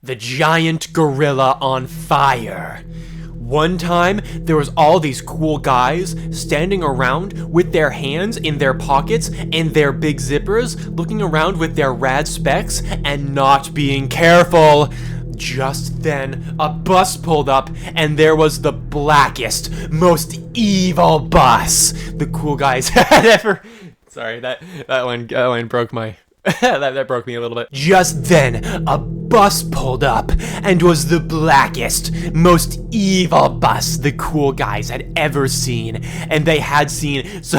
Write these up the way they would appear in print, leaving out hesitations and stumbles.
The giant gorilla on fire. One time, there was all these cool guys standing around with their hands in their pockets and their big zippers, looking around with their rad specs and not being careful. Just then, a bus pulled up, and there was the blackest, most evil bus the cool guys had ever... Sorry, that line broke my... that broke me a little bit. Just then, a bus pulled up, and was the blackest, most evil bus the cool guys had ever seen. And they had seen so...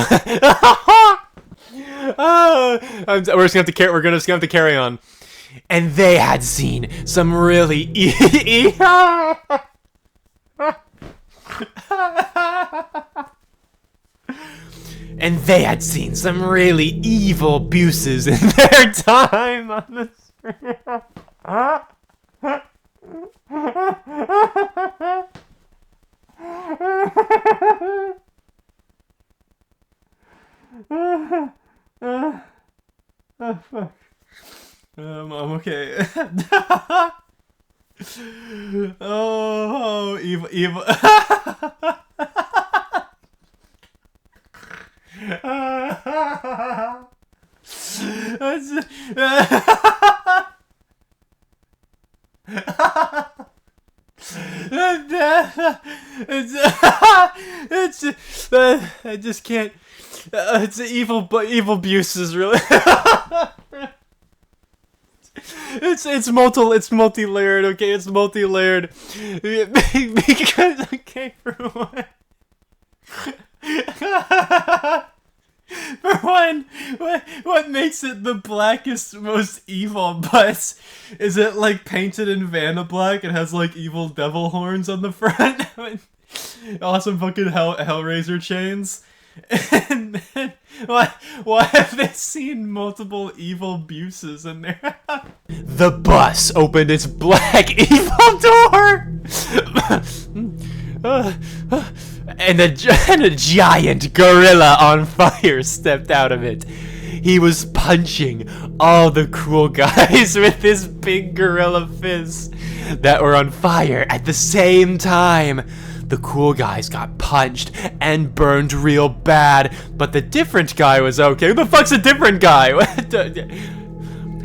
we're just gonna have to carry on. And they had seen some really and they had seen some really evil abuses in their time on the street. Oh, fuck. I'm okay. Oh, evil. I just can't. It's evil abuses, really. It's multi-layered, okay? It's multi-layered. Because, okay, for one, what makes it the blackest, most evil bus? Is it like painted in Vanna Black and has like evil devil horns on the front? Awesome fucking Hellraiser chains? And then, why have they seen multiple evil abuses in there? The bus opened its black evil door! And a giant gorilla on fire stepped out of it. He was punching all the cool guys with his big gorilla fists that were on fire at the same time. The cool guys got punched and burned real bad, but the different guy was okay. Who the fuck's a different guy?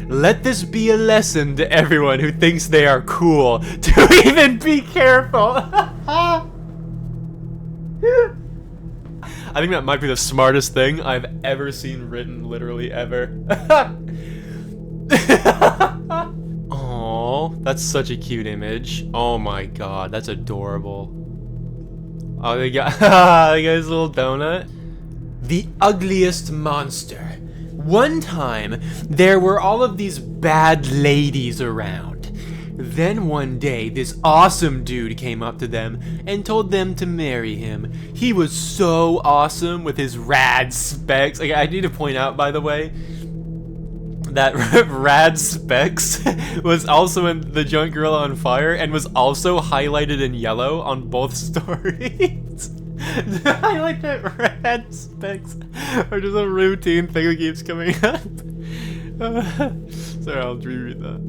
Let this be a lesson to everyone who thinks they are cool to even be careful. I think that might be the smartest thing I've ever seen written, literally ever. Oh, that's such a cute image. Oh my god, that's adorable. Oh, they got his little donut. The ugliest monster. One time, there were all of these bad ladies around. Then one day, this awesome dude came up to them and told them to marry him. He was so awesome with his rad specs. Like, I need to point out, by the way, that rad specs was also in The Giant Gorilla on Fire and was also highlighted in yellow on both stories. I like that rad specs are just a routine thing that keeps coming up. Sorry, I'll reread that.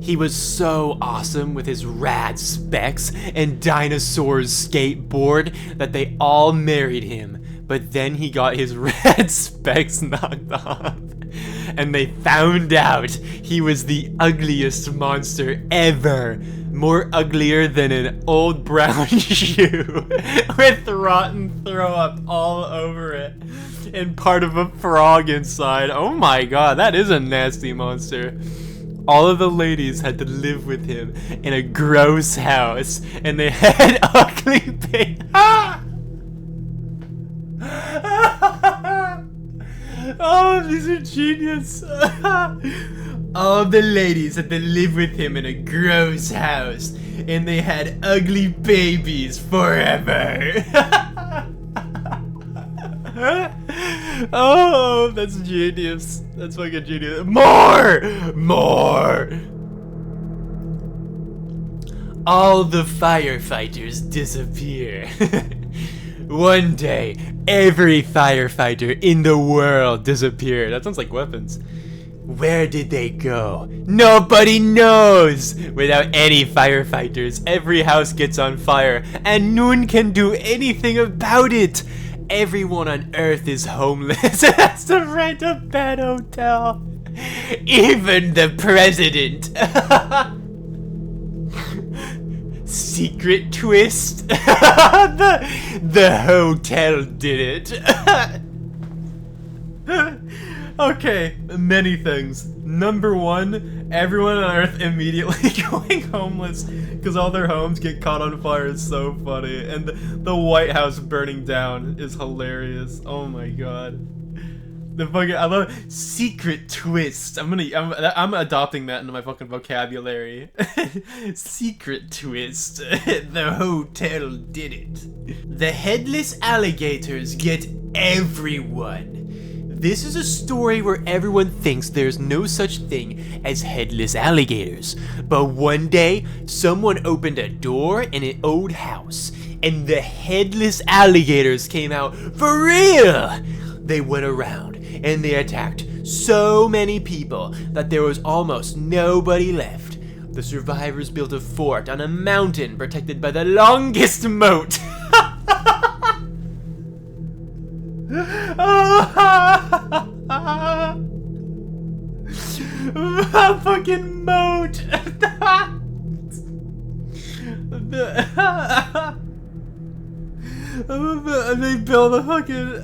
He was so awesome with his rad specs and dinosaurs skateboard that they all married him. But then he got his rad specs knocked off. And they found out he was the ugliest monster ever. More uglier than an old brown shoe with rotten throw up all over it and part of a frog inside. Oh my god, that is a nasty monster. All of the ladies had to live with him in a gross house, and they had ugly babies. Oh, these are genius. All of the ladies had to live with him in a gross house, and they had ugly babies forever. Oh, that's genius. That's fucking genius. More! All the firefighters disappear. One day, every firefighter in the world disappeared. That sounds like weapons. Where did they go? Nobody knows! Without any firefighters, every house gets on fire, and no one can do anything about it! Everyone on Earth is homeless and has to rent a bad hotel. Even the president! Secret twist? the hotel did it. Okay, many things. Number one, everyone on Earth immediately going homeless because all their homes get caught on fire is so funny. And the White House burning down is hilarious. Oh my god. The fucking, I love secret twist. I'm adopting that into my fucking vocabulary. Secret twist. The hotel did it. The headless alligators get everyone. This is a story where everyone thinks there's no such thing as headless alligators. But one day, someone opened a door in an old house, and the headless alligators came out for real! They went around, and they attacked so many people that there was almost nobody left. The survivors built a fort on a mountain protected by the longest moat. A fucking moat. They built a fucking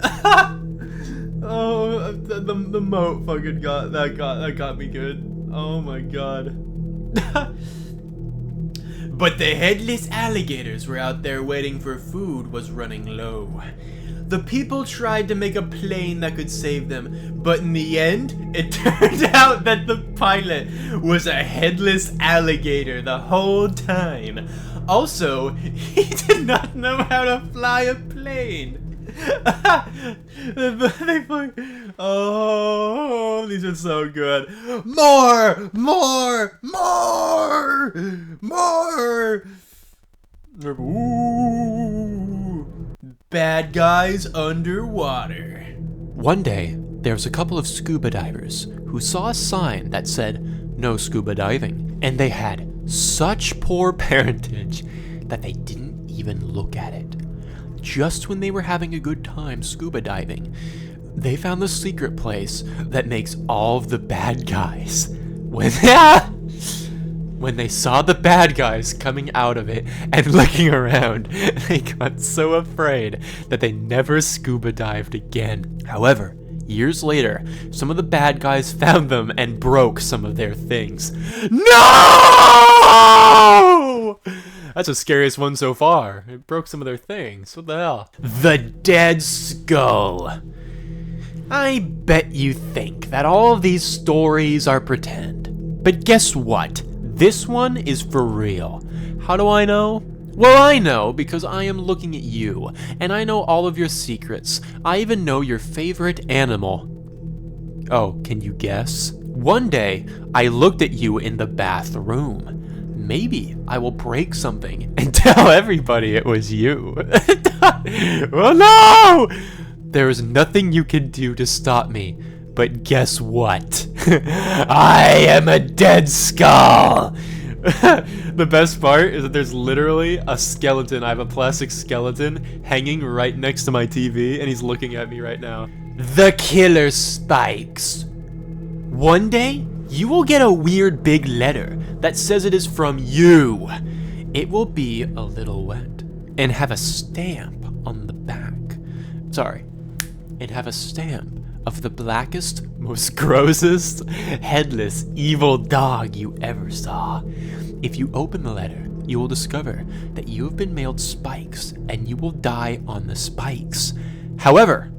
oh, the moat fucking got me good. Oh my god. But the headless alligators were out there waiting for food was running low. The people tried to make a plane that could save them, but in the end, it turned out that the pilot was a headless alligator the whole time. Also, he did not know how to fly a plane. Oh, these are so good. More! Ooh. Bad guys underwater. One day, there was a couple of scuba divers who saw a sign that said, "No scuba diving," and they had such poor parentage that they didn't even look at it. Just when they were having a good time scuba diving, they found the secret place that makes all of the bad guys. When they saw the bad guys coming out of it and looking around, they got so afraid that they never scuba dived again. However, years later, some of the bad guys found them and broke some of their things. No! That's the scariest one so far. It broke some of their things. What the hell? The Dead Skull. I bet you think that all of these stories are pretend. But guess what? This one is for real. How do I know? Well, I know because I am looking at you, and I know all of your secrets. I even know your favorite animal. Oh, can you guess? One day, I looked at you in the bathroom. Maybe I will break something and tell everybody it was you. Oh no! There is nothing you can do to stop me. But guess what? I am a dead skull! The best part is that there's literally a skeleton. I have a plastic skeleton hanging right next to my TV, and he's looking at me right now. The killer spikes. One day, you will get a weird big letter that says it is from you. It will be a little wet and have a stamp on the back. Sorry, and have a stamp of the blackest, most grossest, headless, evil dog you ever saw. If you open the letter, you will discover that you have been mailed spikes and you will die on the spikes. However,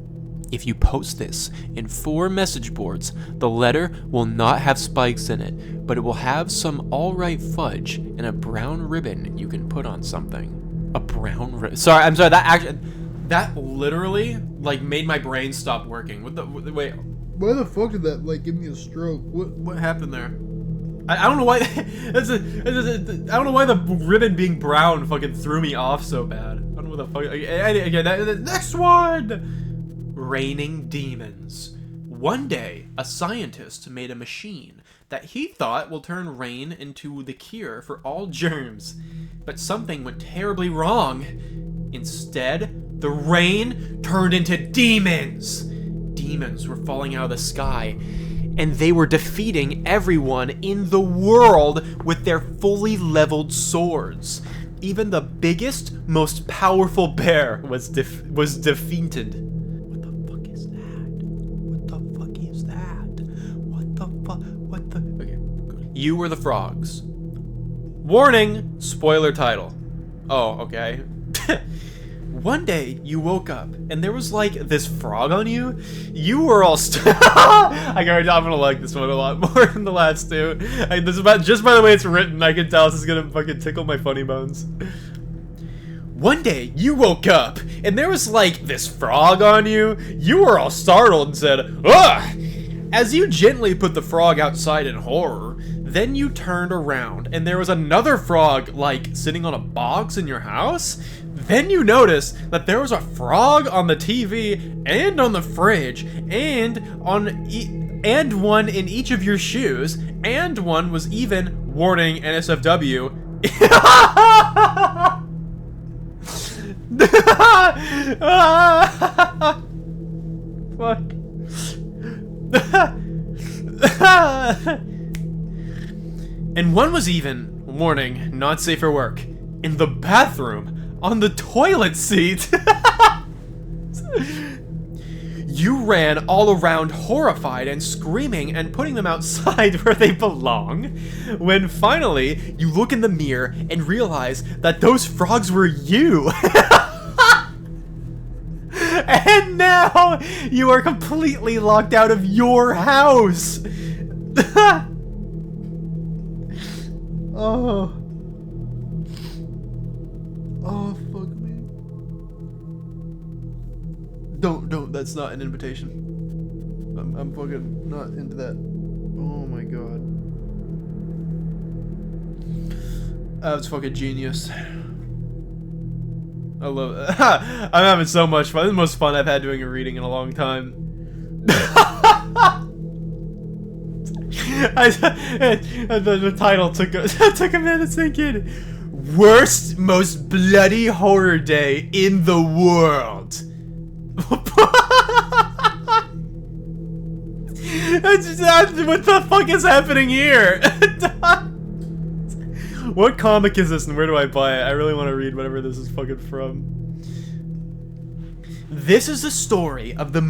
if you post this in 4 message boards, the letter will not have spikes in it, but it will have some alright fudge and a brown ribbon you can put on something. A brown ribbon. Sorry, I'm sorry, that literally, like, made my brain stop working. Wait. Why the fuck did that, like, give me a stroke? What happened there? I don't know why, I don't know why the ribbon being brown fucking threw me off so bad. I don't know what the fuck, again, next one! Raining demons. One day, a scientist made a machine that he thought will turn rain into the cure for all germs. But something went terribly wrong. Instead, the rain turned into demons. Demons were falling out of the sky, and they were defeating everyone in the world with their fully leveled swords. Even the biggest, most powerful bear was defeated. What the fuck is that? What the fuck is that? What the fuck? What the? Okay. You were the frogs. Warning! Spoiler title. Oh, okay. One day, you woke up, and there was, like, this frog on you. You were all I'm gonna like this one a lot more than the last two. Just by the way it's written, I can tell this is gonna fucking tickle my funny bones. One day, you woke up, and there was, like, this frog on you. You were all startled and said, "Ugh!" As you gently put the frog outside in horror, then you turned around, and there was another frog, like, sitting on a box in your house. Then you notice that there was a frog on the TV and on the fridge and one in each of your shoes, and one was even, warning NSFW, fuck. And one was even, warning, not safe for work, in the bathroom. On the toilet seat. You ran all around horrified and screaming and putting them outside where they belong. When finally, you look in the mirror and realize that those frogs were you. And now, you are completely locked out of your house. Oh. Oh, fuck me. Don't, that's not an invitation. I'm fucking not into that. Oh my god. That was fucking genius. I love it. I'm having so much fun. This is the most fun I've had doing a reading in a long time. The title took a minute to sink in. Worst, most bloody horror day in the world. What the fuck is happening here? What comic is this and where do I buy it? I really want to read whatever this is fucking from. This is the story of the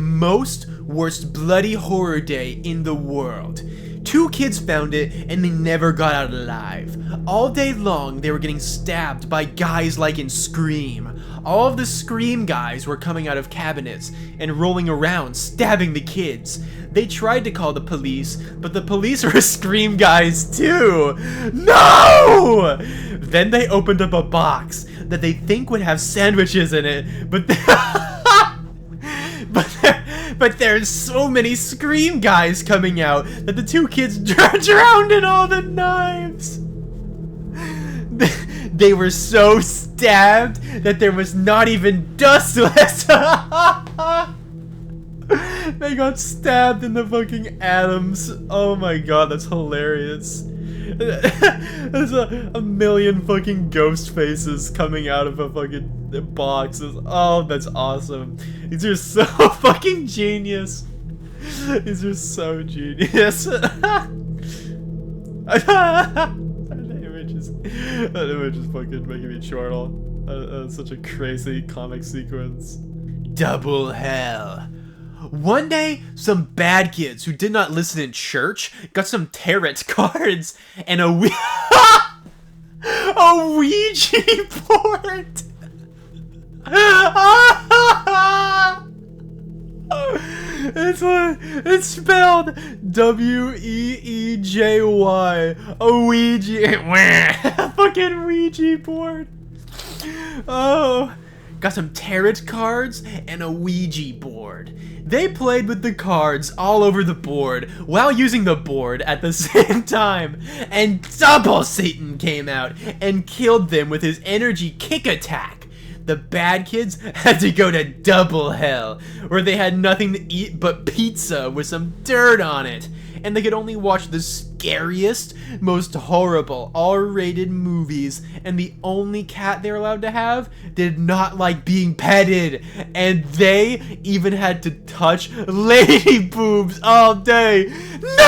worst bloody horror day in the world. Two kids found it, and they never got out alive. All day long, they were getting stabbed by guys like in Scream. All of the Scream guys were coming out of cabinets and rolling around, stabbing the kids. They tried to call the police, but the police were Scream guys too. No! Then they opened up a box that they think would have sandwiches in it, but but there's so many Scream guys coming out that the two kids drowned in all the knives. They were so stabbed that there was not even dust left. They got stabbed in the fucking atoms. Oh my god, that's hilarious. There's a million fucking ghost faces coming out of a fucking boxes. Oh, that's awesome. These are so fucking genius. These are so genius. That image is fucking making me chortle. That's such a crazy comic sequence. Double hell. One day, some bad kids who did not listen in church got some tarot cards and a Ouija board. It's spelled W-E-E-J-Y. A Ouija. Fucking Ouija board. Oh. Got some tarot cards and a Ouija board. They played with the cards all over the board while using the board at the same time. And Double Satan came out and killed them with his energy kick attack. the bad kids had to go to double hell, where they had nothing to eat but pizza with some dirt on it, and they could only watch the scariest, most horrible R-rated movies, and the only cat they were allowed to have did not like being petted, and they even had to touch lady boobs all day. No!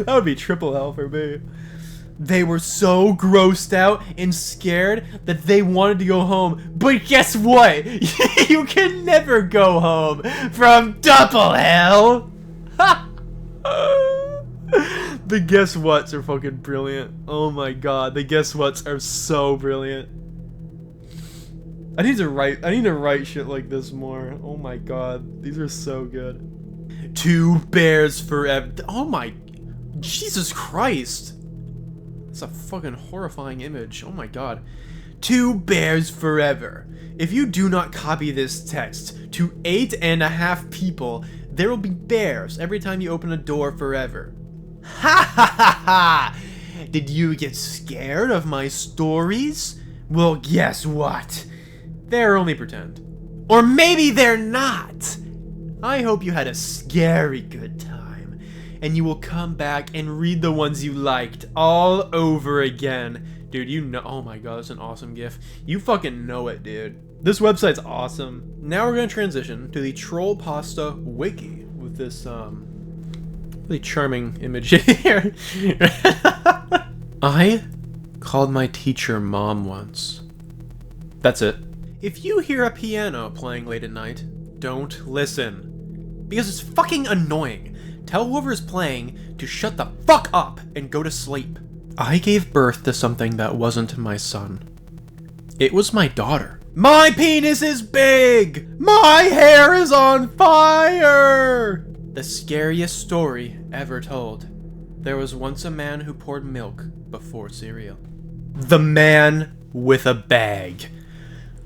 That would be triple hell for me. They were so grossed out and scared that they wanted to go home. But guess what? You can never go home from double hell. The guess whats are fucking brilliant. Oh my god, the guess whats are so brilliant. I need to write shit like this more. Oh my god, these are so good. Two bears forever. Oh my Jesus Christ. It's a fucking horrifying image. Oh my god. Two bears forever. If you do not copy this text to 8.5 people, there will be bears every time you open a door forever. Ha ha ha ha! Did you get scared of my stories? Well, guess what? They're only pretend. Or maybe they're not! I hope you had a scary good time, and you will come back and read the ones you liked all over again. Dude, you know— oh my god, that's an awesome gif. You fucking know it, dude. This website's awesome. Now we're gonna transition to the creepypasta wiki with this, really charming image here. I called my teacher mom once. That's it. If you hear a piano playing late at night, don't listen. Because it's fucking annoying. Tell whoever's playing to shut the fuck up and go to sleep. I gave birth to something that wasn't my son. It was my daughter. My penis is big! My hair is on fire! The scariest story ever told. There was once a man who poured milk before cereal. The man with a bag.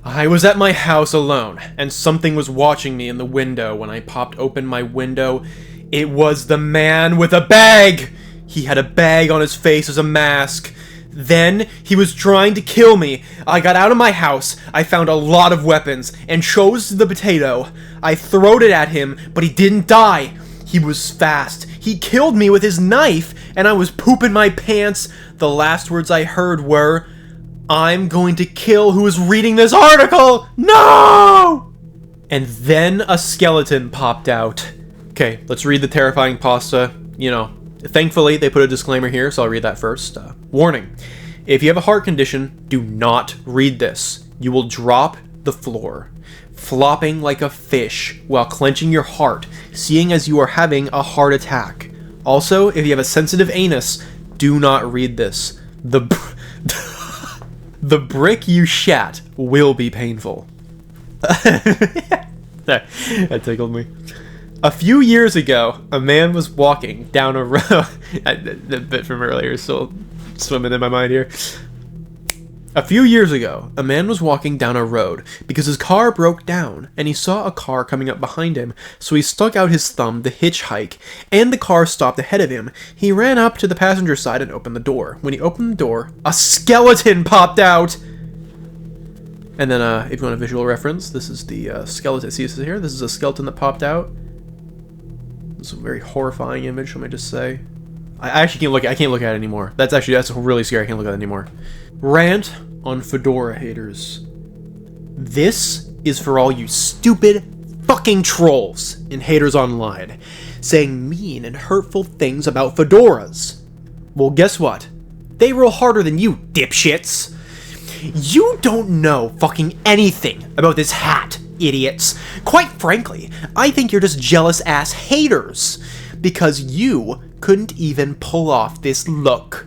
I was at my house alone, and something was watching me in the window. When I popped open my window, it was the man with a bag! He had a bag on his face as a mask. Then, he was trying to kill me. I got out of my house, I found a lot of weapons, and chose the potato. I throwed it at him, but he didn't die. He was fast. He killed me with his knife, and I was pooping my pants. The last words I heard were, "I'm going to kill who is reading this article! No!" And then a skeleton popped out. Okay, let's read the terrifying pasta. You know, thankfully they put a disclaimer here, so I'll read that first. Warning. If you have a heart condition, do not read this. You will drop the floor, flopping like a fish while clenching your heart, seeing as you are having a heart attack. Also, if you have a sensitive anus, do not read this. The brick you shat will be painful. That tickled me. A few years ago, a man was walking down a road. The bit from earlier is still swimming in my mind here. A few years ago, a man was walking down a road because his car broke down, and he saw a car coming up behind him, so he stuck out his thumb to hitchhike, and the car stopped ahead of him. He ran up to the passenger side and opened the door. When he opened the door, a skeleton popped out! And then, if you want a visual reference, this is the skeleton. See this here? This is a skeleton that popped out. It's a very horrifying image, let me just say. I actually can't look at it anymore. That's really scary. I can't look at it anymore. Rant on Fedora haters. This is for all you stupid fucking trolls and haters online, saying mean and hurtful things about fedoras. Well, guess what? They roll harder than you, dipshits. You don't know fucking anything about this hat, idiots. Quite frankly, I think you're just jealous-ass haters, because you couldn't even pull off this look.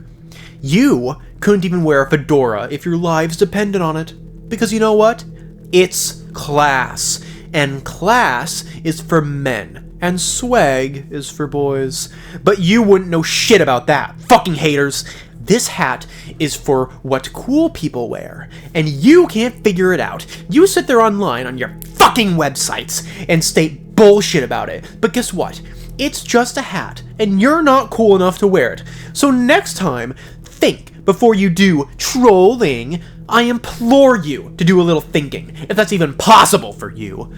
You couldn't even wear a fedora if your lives depended on it, because you know what? It's class, and class is for men, and swag is for boys. But you wouldn't know shit about that, fucking haters. This hat is for what cool people wear, and you can't figure it out. You sit there online on your fucking websites and state bullshit about it, but guess what? It's just a hat, and you're not cool enough to wear it. So next time, think before you do trolling, I implore you to do a little thinking, if that's even possible for you.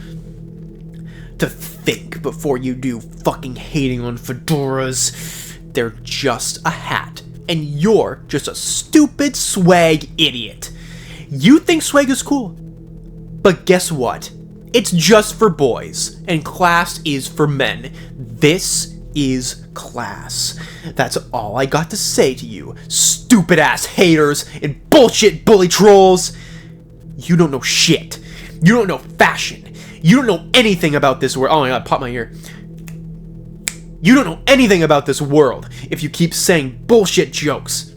To think before you do fucking hating on fedoras. They're just a hat, and you're just a stupid swag idiot. You think swag is cool, but guess what? It's just for boys, and class is for men. This is class. That's all I got to say to you, stupid ass haters and bullshit bully trolls. You don't know shit. You don't know fashion. You don't know anything about this world. Oh my god, pop my ear. You don't know anything about this world if you keep saying bullshit jokes.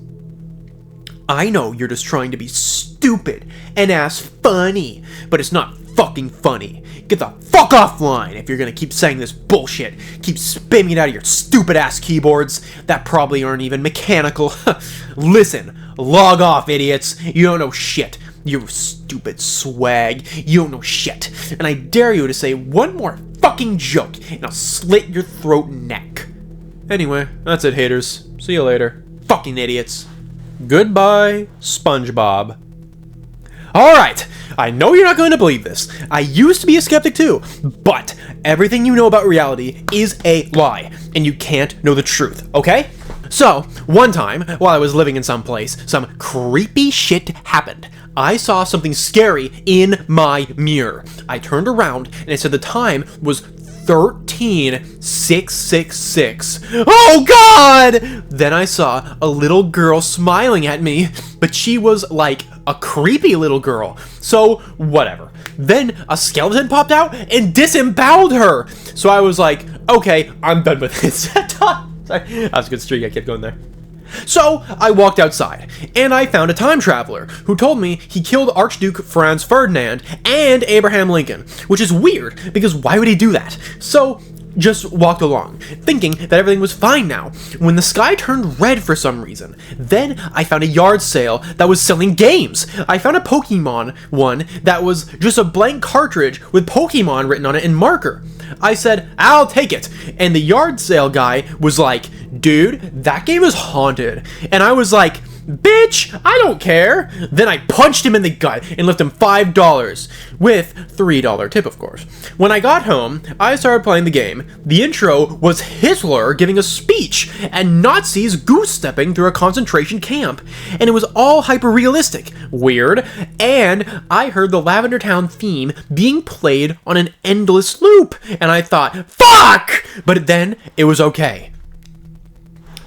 I know you're just trying to be stupid and ass funny, but it's not fucking funny. Get the fuck offline if you're gonna keep saying this bullshit. Keep spamming it out of your stupid ass keyboards that probably aren't even mechanical. Listen, log off, idiots. You don't know shit. You stupid swag. You don't know shit. And I dare you to say one more fucking joke and I'll slit your throat and neck. Anyway, that's it, haters. See you later. Fucking idiots. Goodbye, SpongeBob. Alright, I know you're not going to believe this. I used to be a skeptic too, but everything you know about reality is a lie, and you can't know the truth, okay? So, one time, while I was living in some place, some creepy shit happened. I saw something scary in my mirror. I turned around, and it said the time was 13,666. Oh god! Then I saw a little girl smiling at me, but she was like a creepy little girl. So, whatever. Then a skeleton popped out and disemboweled her. So I was like, okay, I'm done with this. Sorry, that was a good streak. I kept going there. So, I walked outside, and I found a time traveler who told me he killed Archduke Franz Ferdinand and Abraham Lincoln, which is weird, because why would he do that? So, just walked along, thinking that everything was fine now, when the sky turned red for some reason. Then, I found a yard sale that was selling games. I found a Pokemon one that was just a blank cartridge with Pokemon written on it in marker. I said, I'll take it, and the yard sale guy was like, dude, that game is haunted. And I was like, bitch, I don't care. Then I punched him in the gut and left him $5, with $3 tip, of course. When I got home, I started playing the game. The intro was Hitler giving a speech and Nazis goose-stepping through a concentration camp. And it was all hyper-realistic, weird, and I heard the Lavender Town theme being played on an endless loop. And I thought, fuck! But then, it was okay.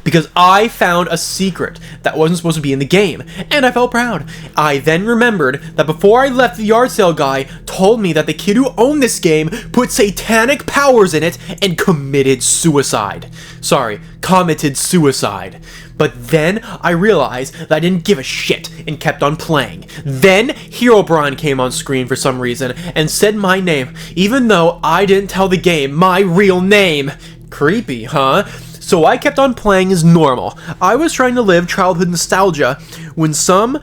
Because I found a secret that wasn't supposed to be in the game, and I felt proud. I then remembered that before I left, the yard sale guy told me that the kid who owned this game put satanic powers in it and committed suicide. Sorry, committed suicide. But then I realized that I didn't give a shit and kept on playing. Then Herobrine came on screen for some reason and said my name, even though I didn't tell the game my real name. Creepy, huh? So I kept on playing as normal. I was trying to live childhood nostalgia when some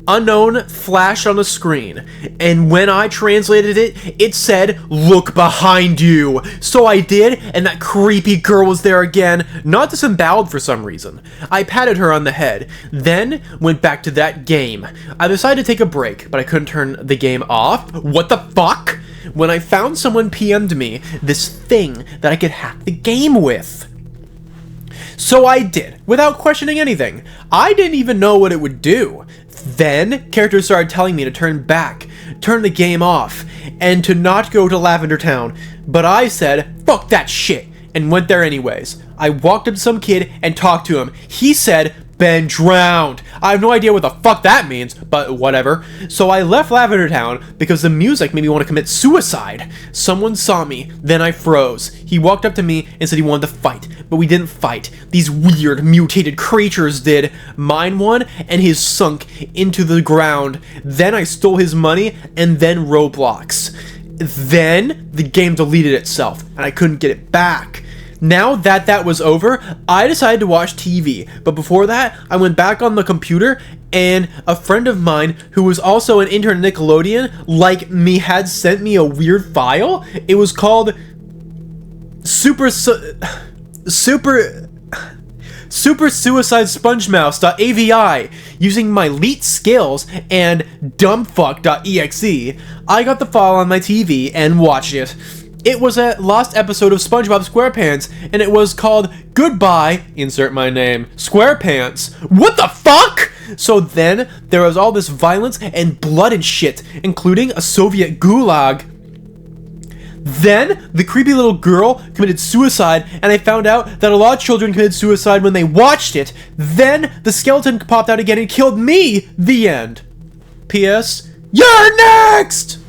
unknown flashed on the screen. And when I translated it, it said, look behind you. So I did, and that creepy girl was there again, not disemboweled for some reason. I patted her on the head, then went back to that game. I decided to take a break, but I couldn't turn the game off. What the fuck? When I found someone PM'd me this thing that I could hack the game with. So I did, without questioning anything. I didn't even know what it would do. Then, characters started telling me to turn the game off, and to not go to Lavender Town. But I said, fuck that shit, and went there anyways. I walked up to some kid and talked to him. He said, been drowned. I have no idea what the fuck that means, but whatever. So I left Lavender Town because the music made me want to commit suicide. Someone saw me, then I froze. He walked up to me and said he wanted to fight, but we didn't fight. These weird mutated creatures did. Mine won, and his sunk into the ground. Then I stole his money, and then Roblox. Then the game deleted itself, and I couldn't get it back. Now that that was over, I decided to watch TV, but before that, I went back on the computer, and a friend of mine, who was also an intern at Nickelodeon, like me, had sent me a weird file. It was called Super Super Suicide Sponge Mouse.avi using my Leet Scales and dumbfuck.exe. I got the file on my TV and watched it. It was a lost episode of SpongeBob SquarePants, and it was called Goodbye, insert my name, SquarePants. What the fuck? So then, there was all this violence and blood and shit, including a Soviet gulag. Then, the creepy little girl committed suicide, and I found out that a lot of children committed suicide when they watched it. Then, the skeleton popped out again and killed me! The end. P.S. You're next!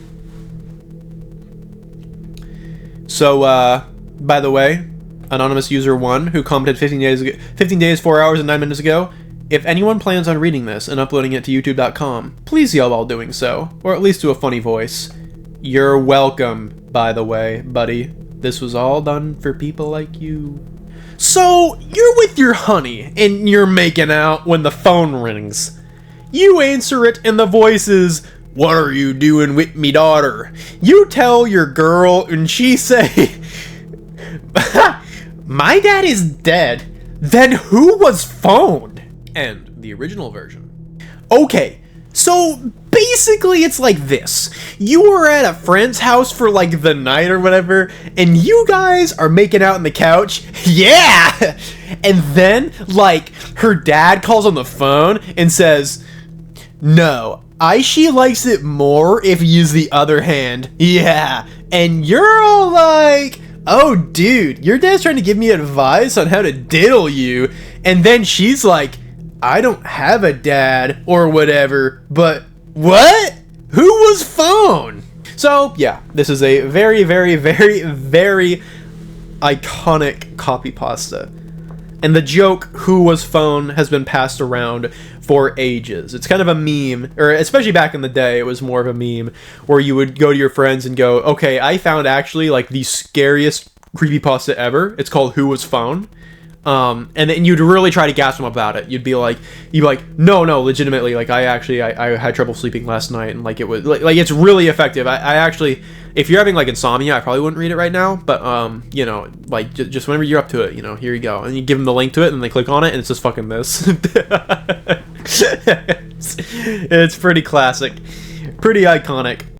So, by the way, Anonymous User 1, who commented 15 days, 4 hours, and 9 minutes ago, if anyone plans on reading this and uploading it to youtube.com, please yell while doing so, or at least do a funny voice. You're welcome, by the way, buddy. This was all done for people like you. So, you're with your honey, and you're making out when the phone rings. You answer it, and the voice is, "What are you doing with me daughter?" You tell your girl, and she say, "My dad is dead." Then who was phoned? And the original version. Okay, so basically it's like this. You were at a friend's house for like the night or whatever, and you guys are making out on the couch. Yeah! And then, like, her dad calls on the phone and says, "No, she likes it more if you use the other hand." Yeah. And you're all like, "Oh, dude, your dad's trying to give me advice on how to diddle you." And then she's like, "I don't have a dad," or whatever, but what? Who was phone? So, yeah, this is a very, very, very, very iconic copy pasta. And the joke, "who was phone," has been passed around for ages. It's kind of a meme, or especially back in the day, it was more of a meme, where you would go to your friends and go, "Okay, I found actually like the scariest creepypasta ever. It's called Who Was Phone?" And then you'd really try to gas them about it. You'd be like, "No, legitimately, like I had trouble sleeping last night, and like it was like it's really effective. I actually, if you're having like insomnia, I probably wouldn't read it right now, but you know, like just whenever you're up to it, you know, here you go." And you give them the link to it, and they click on it, and it's just fucking this. It's pretty classic, pretty iconic.